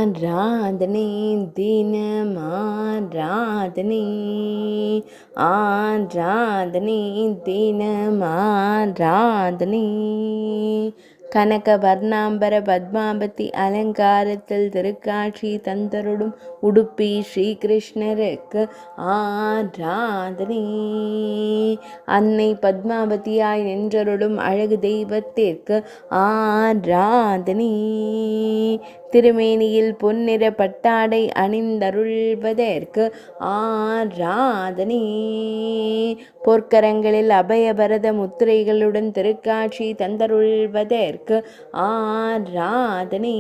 ஆராதனை தினம் ஆராதனை ஆராதனை தினம் ஆராதனை கனக வர்ணாம்பர பத்மாபதி அலங்காரத்தில் திருக்காட்சி தந்தருடும் உடுப்பி ஸ்ரீகிருஷ்ணருக்கு ஆராதனை. அன்னை பத்மாவதியாய் நின்றருளும் அழகு தெய்வத்திற்கு ஆராதனை. திருமேனியில் பொன்னிற பட்டாடை அணிந்தருள்வதற்கு ஆராதனை. பொற்கரங்களில் அபயபரத முத்திரைகளுடன் திருக்காட்சி தந்தருள்வதற்கு ஆராதனை.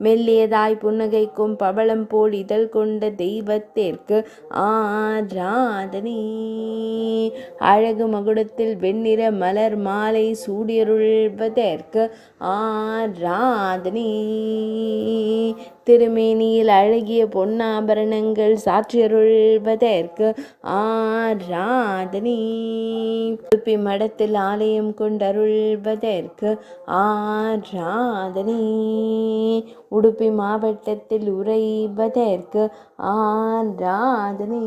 மெல்லியதாய் புன்னகைக்கும் பவளம் போல் இதழ் கொண்ட தெய்வத்திற்கு ஆராதனை. அழகு மகுடத்தில் வெண்ணிற மலர் மாலை சூடியருள்வதற்கு ஆராதனை. திருமேனியில் அழகிய பொன்னாபரணங்கள் சாற்றியருள்வதற்கு ஆராதனை. உடுப்பி மடத்தில் ஆலயம் கொண்டருள்வதற்கு ஆராதனை. உடுப்பி மாவட்டத்தில் உறைவதற்கு ஆராதனை.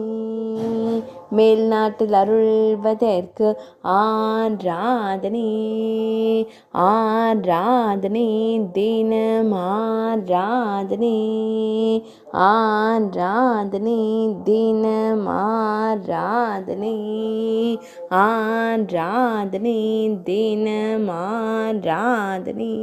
மேல் நாட்டில் அருள்வதற்கு ஆராதனை. ஆராதனை தினம் ஆராதனை. ஆராதனை தினம் ஆராதனை. ஆராதனை தினம் ஆராதனை.